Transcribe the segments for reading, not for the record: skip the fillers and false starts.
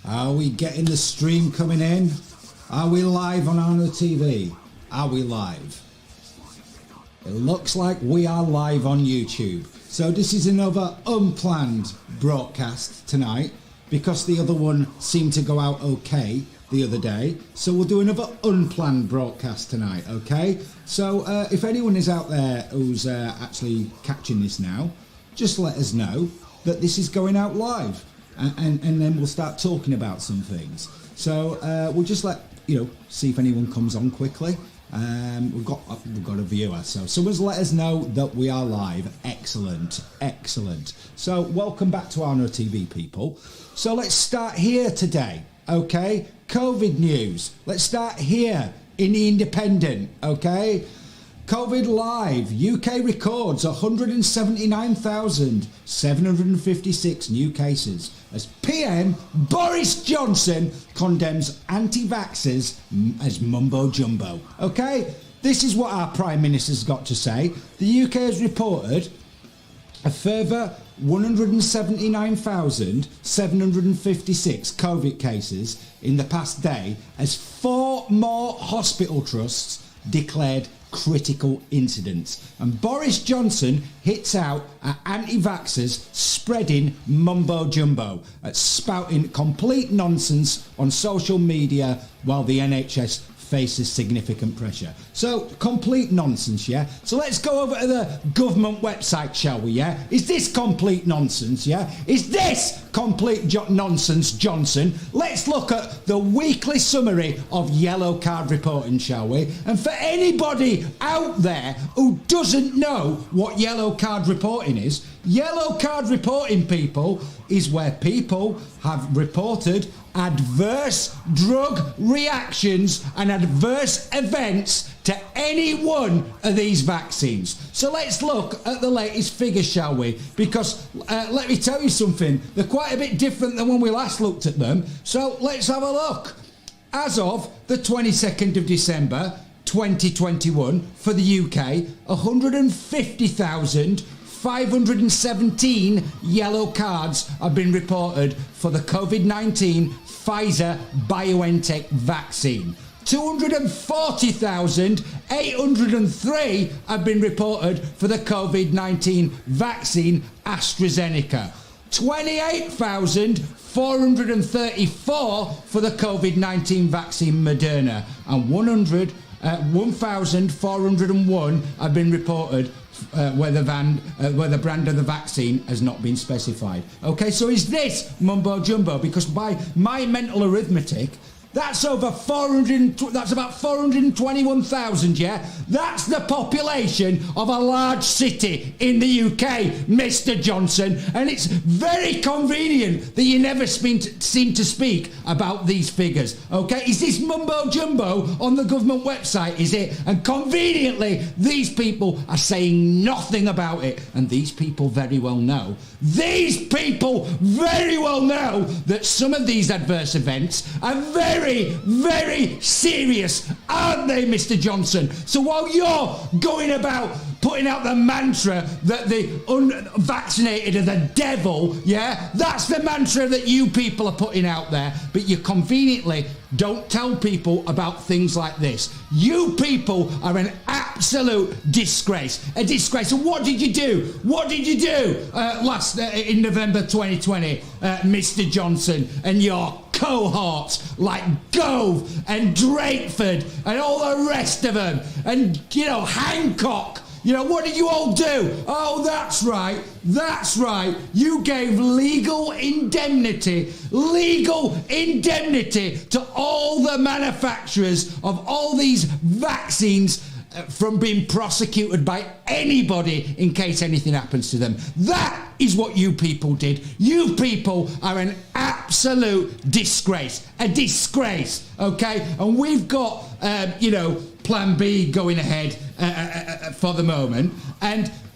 Are we getting the stream coming in? Are we live on Arno TV? Are we live? It looks like we are live on YouTube. So this is another unplanned broadcast tonight because the other one seemed to go out okay the other day. So we'll do another unplanned broadcast tonight, okay? So if anyone is out there who's actually catching this now, just let us know that this is going out live. And then we'll start talking about some things. So we'll just see if anyone comes on quickly. We've got a viewer, so someone's let us know that we are live. Excellent. So welcome back to Arno TV, people. So let's start here today, okay? COVID news. Let's start here in the Independent, okay? COVID live. UK records 179,756 new cases as PM Boris Johnson condemns anti-vaxxers as mumbo jumbo. Okay, this is what our Prime Minister's got to say. The UK has reported a further 179,756 COVID cases in the past day as 4 more hospital trusts declared critical incidents, and Boris Johnson hits out at anti-vaxxers spreading mumbo jumbo, at spouting complete nonsense on social media while the NHS faces significant pressure. So complete nonsense, yeah? So let's go over to the government website, shall we, yeah? Is this complete nonsense, yeah? Is this complete nonsense, Johnson? Let's look at the weekly summary of yellow card reporting, shall we? And for anybody out there who doesn't know what yellow card reporting is, yellow card reporting, people, is where people have reported adverse drug reactions and adverse events to any one of these vaccines. So let's look at the latest figures, shall we? Because let me tell you something, they're quite a bit different than when we last looked at them. So let's have a look. As of the 22nd of December 2021 for the UK, 150,517 yellow cards have been reported for the COVID-19 Pfizer BioNTech vaccine. 240,803 have been reported for the COVID-19 vaccine AstraZeneca. 28,434 for the COVID-19 vaccine Moderna, and 1,401 have been reported where the brand of the vaccine has not been specified. Okay, so is this mumbo jumbo? Because by my mental arithmetic, that's over 400. That's about 421,000. Yeah, that's the population of a large city in the UK, Mr. Johnson. And it's very convenient that you never seem to speak about these figures. Okay, is this mumbo jumbo on the government website? Is it? And conveniently, these people are saying nothing about it. And these people very well know. These people very well know that some of these adverse events are very, very serious, aren't they, Mr. Johnson? So while you're going about putting out the mantra that the unvaccinated are the devil, yeah, that's the mantra that you people are putting out there, but you conveniently don't tell people about things like this. You people are an absolute disgrace. A disgrace. And what did you do? What did you do in November 2020, Mr. Johnson, and your cohorts like Gove and Drakeford and all the rest of them, and, Hancock? What did you all do? Oh, that's right. You gave legal indemnity to all the manufacturers of all these vaccines from being prosecuted by anybody in case anything happens to them. That is what you people did. You people are an absolute disgrace. A disgrace, okay? And we've got, Plan B going ahead for the moment.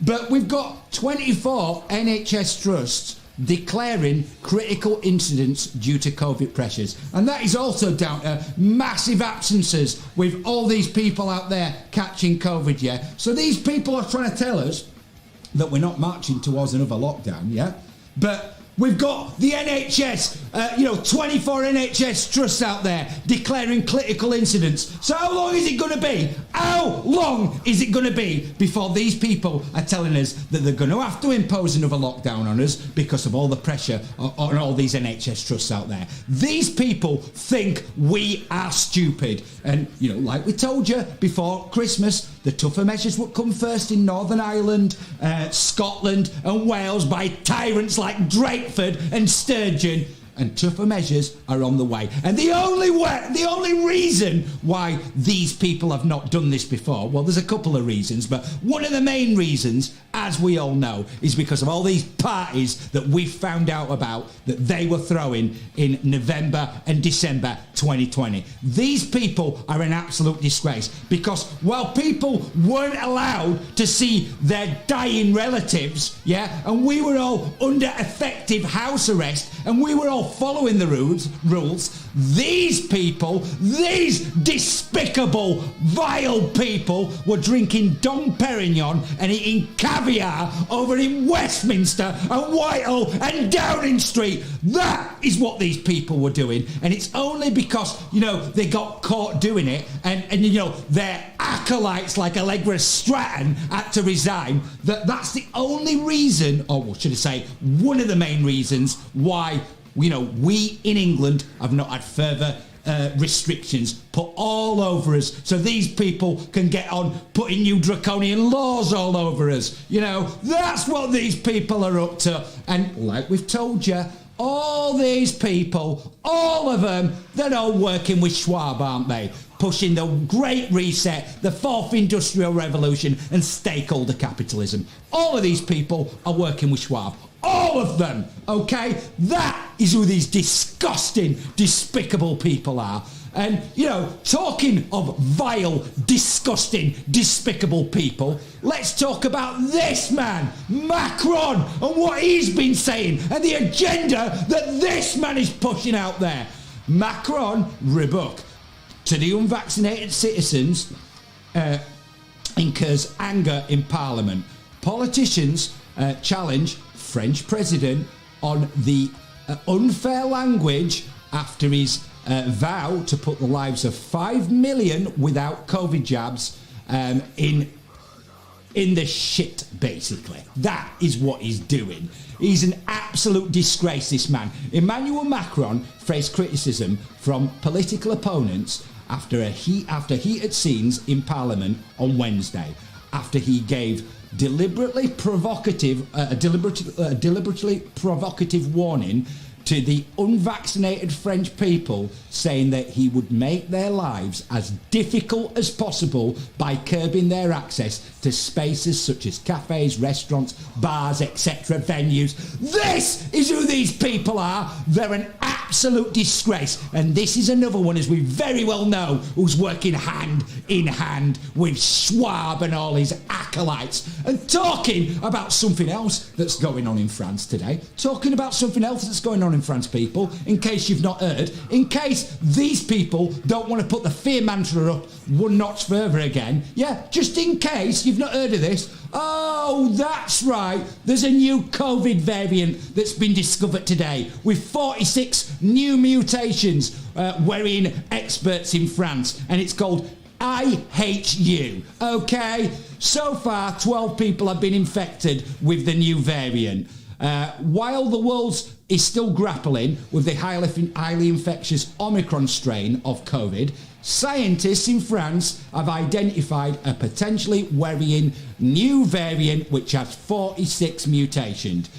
But we've got 24 NHS trusts declaring critical incidents due to COVID pressures. And that is also down to massive absences with all these people out there catching COVID, yeah? So these people are trying to tell us that we're not marching towards another lockdown, yeah? But We've got the NHS, 24 NHS trusts out there declaring critical incidents. So how long is it going to be? How long is it going to be before these people are telling us that they're going to have to impose another lockdown on us because of all the pressure on all these NHS trusts out there? These people think we are stupid. And, like we told you before Christmas, the tougher measures would come first in Northern Ireland, Scotland and Wales by tyrants like Drakeford and Sturgeon, and tougher measures are on the way. And the only reason why these people have not done this before, well, there's a couple of reasons, but one of the main reasons, as we all know, is because of all these parties that we found out about that they were throwing in November and December 2020. These people are an absolute disgrace, because while people weren't allowed to see their dying relatives, and we were all under effective house arrest, and we were all following the rules, these people, these despicable, vile people, were drinking Dom Perignon and eating caviar over in Westminster and Whitehall and Downing Street. That is what these people were doing, and it's only because, they got caught doing it, and their acolytes like Allegra Stratton had to resign, that's the only reason, or should I say, one of the main reasons why we in England have not had further restrictions put all over us, so these people can get on putting new draconian laws all over us. That's what these people are up to. And like we've told you, all these people, all of them, they're all working with Schwab, aren't they? Pushing the Great Reset, the Fourth Industrial Revolution and stakeholder capitalism. All of these people are working with Schwab. All of them, okay? That is who these disgusting, despicable people are. And, talking of vile, disgusting, despicable people, let's talk about this man, Macron, and what he's been saying, and the agenda that this man is pushing out there. Macron, rebuk to the unvaccinated citizens, incurs anger in Parliament. Politicians challenge French president on the unfair language after his vow to put the lives of 5 million without COVID jabs in the shit, basically. That is what he's doing. He's an absolute disgrace, this man. Emmanuel Macron faced criticism from political opponents after heated scenes in Parliament on Wednesday, after he gave deliberately provocative warning to the unvaccinated French people, saying that he would make their lives as difficult as possible by curbing their access to spaces such as cafes, restaurants, bars, etc., venues. This is who these people are. They're an absolute disgrace. And this is another one, as we very well know, who's working hand in hand with Schwab and all his acolytes. And talking about something else that's going on in France today, in France, people, in case you've not heard, in case these people don't want to put the fear mantra up one notch further again, just in case you've not heard of this. Oh, that's right, there's a new COVID variant that's been discovered today with 46 new mutations, worrying experts in France, and it's called IHU, okay? So far, 12 people have been infected with the new variant. While the world is still grappling with the highly infectious Omicron strain of COVID, scientists in France have identified a potentially worrying new variant which has 46 mutations.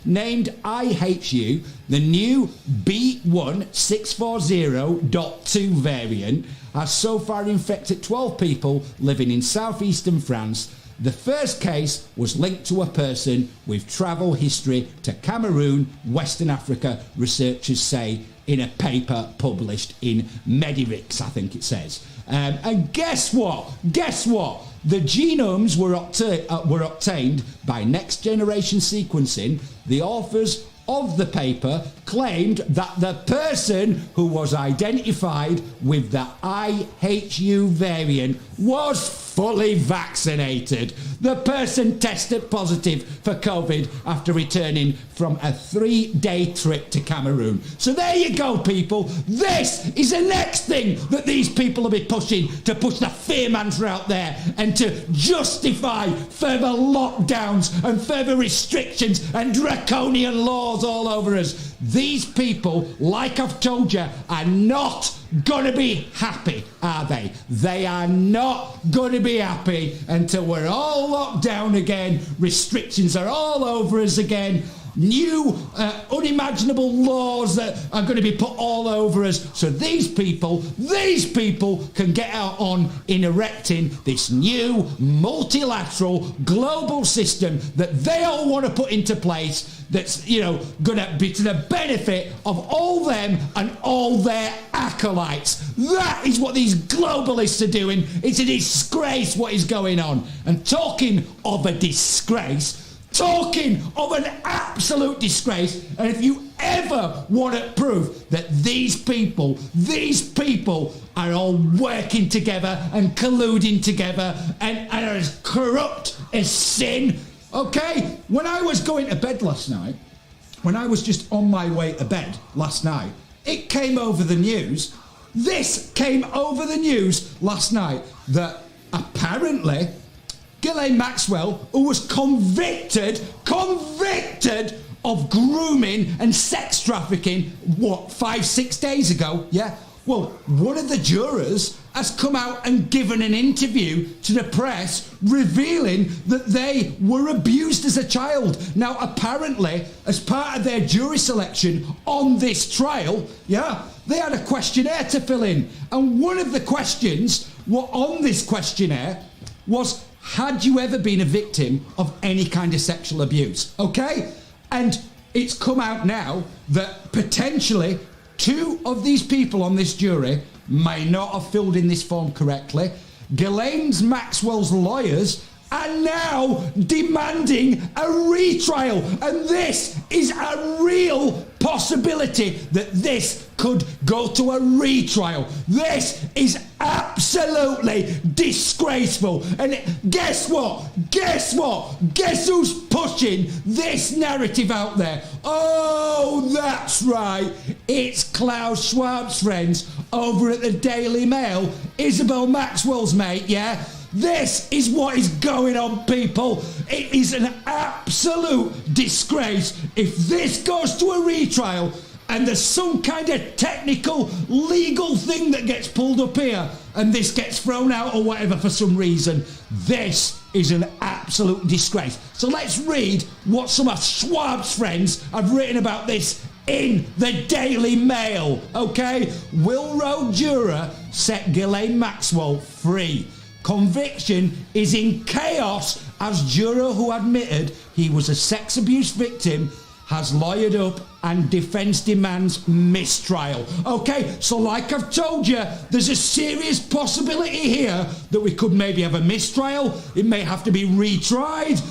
Named IHU, the new B1640.2 variant has so far infected 12 people living in southeastern France. The first case was linked to a person with travel history to Cameroon, Western Africa, researchers say in a paper published in Medirix, I think it says. And guess what? The genomes were obtained by next generation sequencing. The authors of the paper claimed that the person who was identified with the IHU variant was fully vaccinated. The person tested positive for COVID after returning from a 3-day trip to Cameroon. So there you go, people. This is the next thing that these people will be pushing, to push the fear mantra out there and to justify further lockdowns and further restrictions and draconian laws all over us. These people, like I've told you, are not going to be happy, are they? They are not going to be happy until we're all locked down again, restrictions are all over us again, new unimaginable laws that are going to be put all over us. So these people can get out on in erecting this new multilateral global system that they all want to put into place, that's, going to be to the benefit of all them and all their acolytes. That is what these globalists are doing. It's a disgrace what is going on. And talking of a disgrace, talking of an absolute disgrace, and if you ever want to prove that these people are all working together and colluding together and are as corrupt as sin. Okay, when I was going to bed last night, when I was just on my way to bed last night, it came over the news. This came over the news last night that apparently Ghislaine Maxwell, who was convicted of grooming and sex trafficking, 5-6 days ago, yeah? Well, one of the jurors has come out and given an interview to the press revealing that they were abused as a child. Now, apparently, as part of their jury selection on this trial, yeah, they had a questionnaire to fill in. And one of the questions on this questionnaire was, had you ever been a victim of any kind of sexual abuse? Okay? And it's come out now that potentially 2 of these people on this jury may not have filled in this form correctly. Ghislaine Maxwell's lawyers are now demanding a retrial, and this is a real possibility that this could go to a retrial. This is absolutely disgraceful. And guess what? Guess who's pushing this narrative out there? Oh, that's right. It's Klaus Schwab's friends over at the Daily Mail, Isabel Maxwell's mate, yeah? This is what is going on, people. It is an absolute disgrace. If this goes to a retrial and there's some kind of technical legal thing that gets pulled up here and this gets thrown out or whatever for some reason, this is an absolute disgrace. So let's read what some of Schwab's friends have written about this in the Daily Mail, okay? Will Road juror set Ghislaine Maxwell free. Conviction is in chaos as juror who admitted he was a sex abuse victim has lawyered up and defence demands mistrial. Okay, so like I've told you, there's a serious possibility here that we could maybe have a mistrial. It may have to be retried.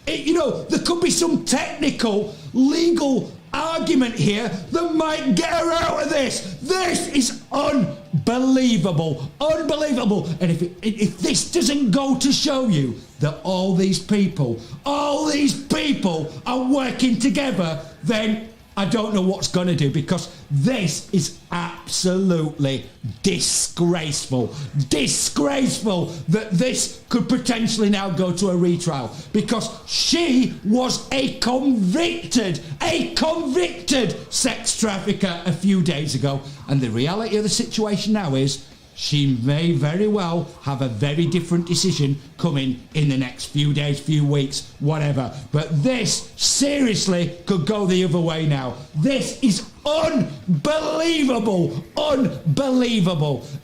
There could be some technical, legal argument here that might get her out of this. This is unbelievable. And if this doesn't go to show you that all these people are working together, then I don't know what's going to do, because this is absolutely disgraceful. Disgraceful that this could potentially now go to a retrial, because she was a convicted sex trafficker a few days ago. And the reality of the situation now is she may very well have a very different decision coming in the next few days, few weeks, whatever. But this seriously could go the other way now. This is unbelievable.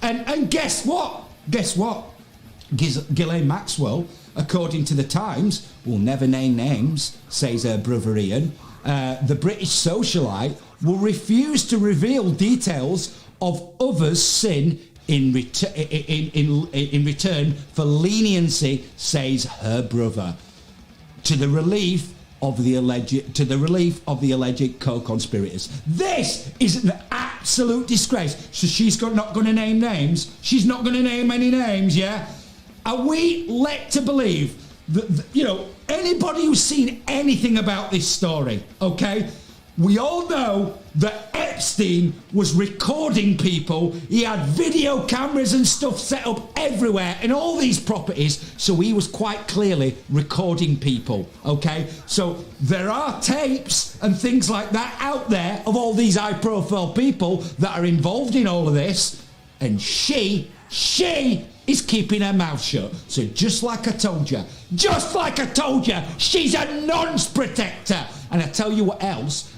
And guess what? Ghislaine Maxwell, according to the Times, will never name names, says her brother Ian, the British socialite will refuse to reveal details of others' sin in return for leniency, says her brother. To the relief of the alleged co-conspirators. This is an absolute disgrace. So she's not going to name names. She's not going to name any names, yeah? Are we led to believe that, anybody who's seen anything about this story, okay? We all know that Epstein was recording people. He had video cameras and stuff set up everywhere in all these properties, so he was quite clearly recording people, okay? So there are tapes and things like that out there of all these high-profile people that are involved in all of this, and she is keeping her mouth shut. So just like I told you, she's a nonce protector. And I tell you what else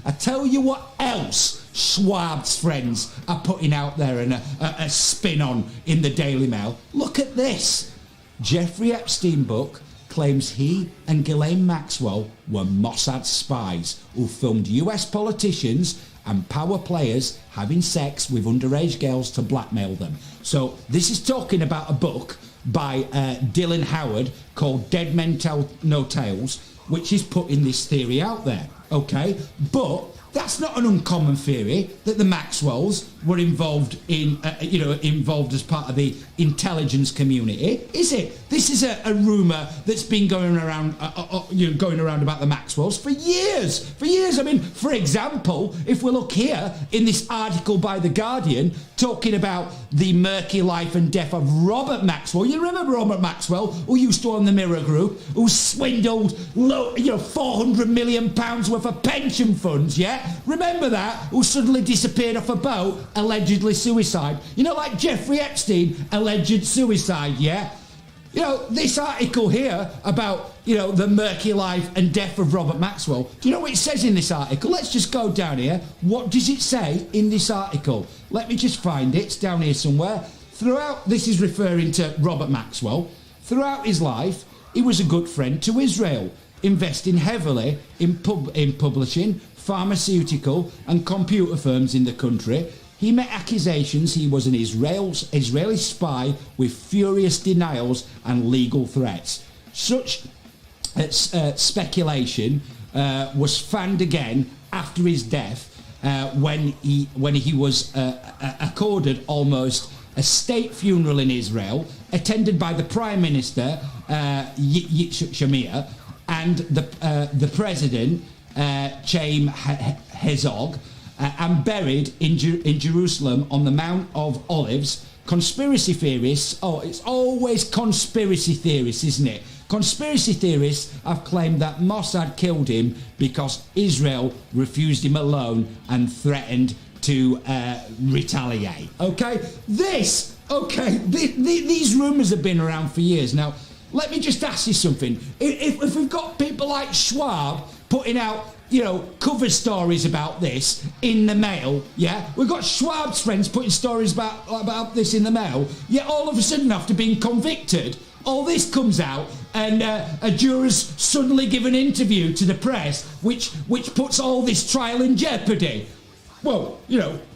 Schwab's friends are putting out there and a spin on in the Daily Mail. Look at this. Jeffrey Epstein book claims he and Ghislaine Maxwell were Mossad spies who filmed US politicians and power players having sex with underage girls to blackmail them. So this is talking about a book by Dylan Howard called Dead Men Tell No Tales, which is putting this theory out there, okay? But that's not an uncommon theory that the Maxwells were involved in, involved as part of the intelligence community, is it? This is a rumour that's been going around about the Maxwells for years. I mean, for example, if we look here in this article by The Guardian talking about the murky life and death of Robert Maxwell. You remember Robert Maxwell, who used to own the Mirror Group, who swindled, £400 million worth of pension funds, yeah? Remember that? Who suddenly disappeared off a boat, allegedly suicide. Like Jeffrey Epstein, alleged suicide, yeah? This article here about, the murky life and death of Robert Maxwell. Do you know what it says in this article? Let's just go down here. What does it say in this article? Let me just find it. It's down here somewhere. This is referring to Robert Maxwell. Throughout his life, he was a good friend to Israel, investing heavily in publishing, pharmaceutical and computer firms in the country. He met accusations he was an Israeli spy with furious denials and legal threats. Such speculation was fanned again after his death when he was accorded almost a state funeral in Israel, attended by the Prime Minister, Shamir, and the President, Chaim Herzog, and buried in Jerusalem on the Mount of Olives. Conspiracy theorists, it's always conspiracy theorists, isn't it? Conspiracy theorists have claimed that Mossad killed him because Israel refused him a loan and threatened to retaliate. These rumours have been around for years. Now, let me just ask you something. If we've got people like Schwab putting out, cover stories about this in the Mail, yeah? We've got Schwab's friends putting stories about this in the Mail, yet all of a sudden after being convicted, all this comes out and a juror's suddenly give an interview to the press which puts all this trial in jeopardy. Well,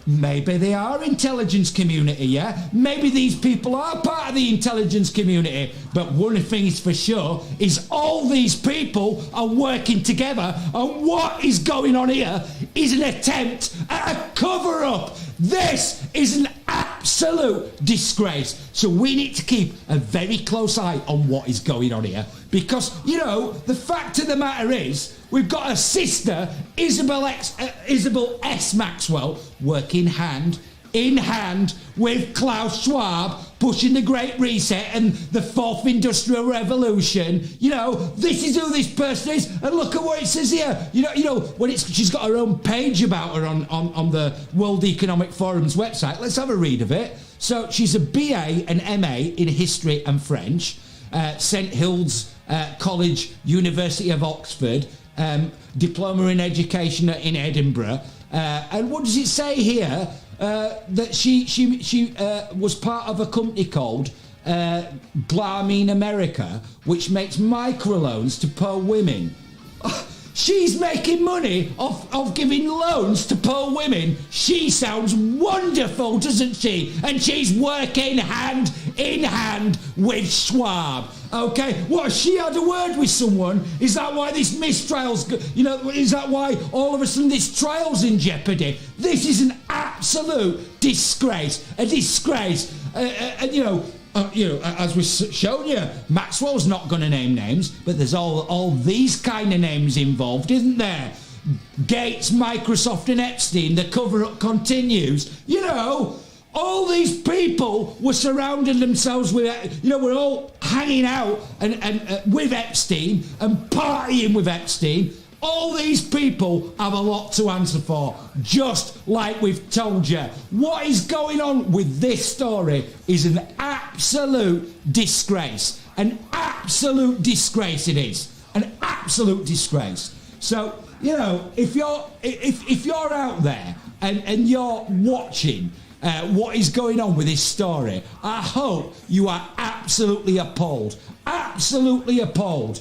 maybe they are intelligence community, yeah? Maybe these people are part of the intelligence community. But one thing is for sure is all these people are working together, and what is going on here is an attempt at a cover-up. This is an absolute disgrace. So we need to keep a very close eye on what is going on here. Because, the fact of the matter is, we've got a sister, Isabel S. Maxwell, working hand in hand with Klaus Schwab, pushing the Great Reset and the Fourth Industrial Revolution. This is who this person is, and look at what it says here. When she's got her own page about her on the World Economic Forum's website. Let's have a read of it. So she's a BA and MA in History and French, St Hills College, University of Oxford, diploma in education in Edinburgh. And what does it say here? That she was part of a company called Glarmine America, which makes microloans to poor women. She's making money off giving loans to poor women. She sounds wonderful, doesn't she? And she's working hand in hand with Schwab. Okay, what, she had a word with someone? Is that why this mistrial's, is that why all of a sudden this trial's in jeopardy? This is an absolute disgrace, a disgrace. As we've shown you, Maxwell's not going to name names, but there's all these kind of names involved, isn't there? Gates, Microsoft and Epstein, the cover-up continues. All these people were surrounding themselves with, we're all hanging out and with Epstein and partying with Epstein. All these people have a lot to answer for, just like we've told you. What is going on with this story is an absolute disgrace. An absolute disgrace it is. An absolute disgrace. So, if you're out there and you're watching what is going on with this story, I hope you are absolutely appalled. Absolutely appalled.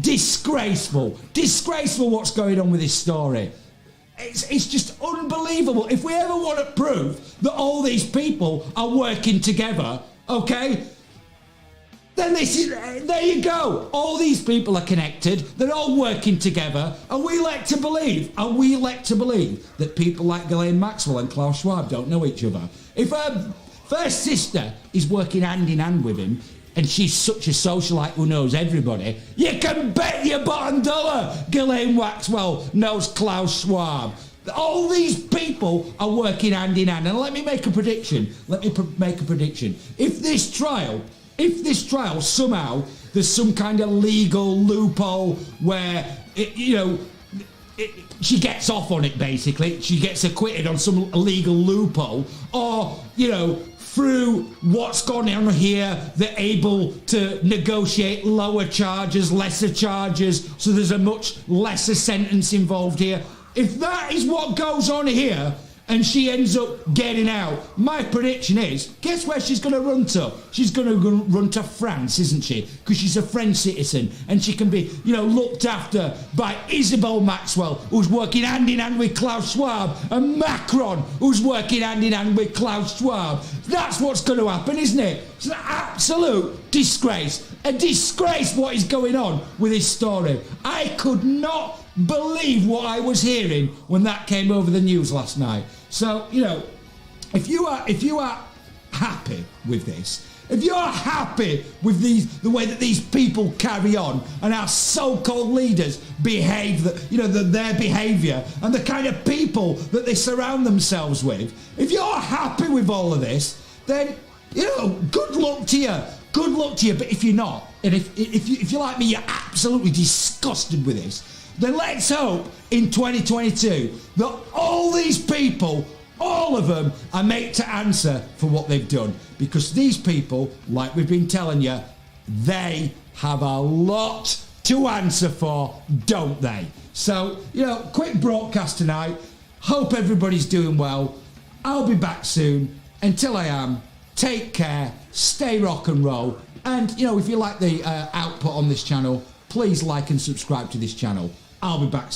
Disgraceful what's going on with this story. It's just unbelievable. If we ever want to prove that all these people are working together, okay, then there you go. All these people are connected, they're all working together, and we like to believe that people like Ghislaine Maxwell and Klaus Schwab don't know each other. If her first sister is working hand in hand with him, and she's such a socialite who knows everybody, you can bet your bottom dollar Ghislaine Maxwell knows Klaus Schwab. All these people are working hand in hand. And let me make a prediction. If this trial somehow, there's some kind of legal loophole where, she gets off on it, basically. She gets acquitted on some legal loophole. Or, through what's gone on here, they're able to negotiate lower charges, lesser charges, so there's a much lesser sentence involved here. If that is what goes on here, and she ends up getting out, my prediction is, guess where she's going to run to? She's going to run to France, isn't she? Because she's a French citizen, and she can be, looked after by Isabel Maxwell, who's working hand in hand with Klaus Schwab, and Macron, who's working hand in hand with Klaus Schwab. That's what's going to happen, isn't it? It's an absolute disgrace. A disgrace what is going on with this story. I could not believe what I was hearing when that came over the news last night. So, if you are happy with this, if you're happy with the way that these people carry on and our so-called leaders behave, their behaviour and the kind of people that they surround themselves with, if you're happy with all of this, then, good luck to you. Good luck to you. But if you're not, and if you're like me, you're absolutely disgusted with this, then let's hope in 2022 that all these people, all of them, are made to answer for what they've done. Because these people, like we've been telling you, they have a lot to answer for, don't they? So, quick broadcast tonight. Hope everybody's doing well. I'll be back soon. Until I am, take care, stay rock and roll. And, if you like the output on this channel, please like and subscribe to this channel. I'll be back soon.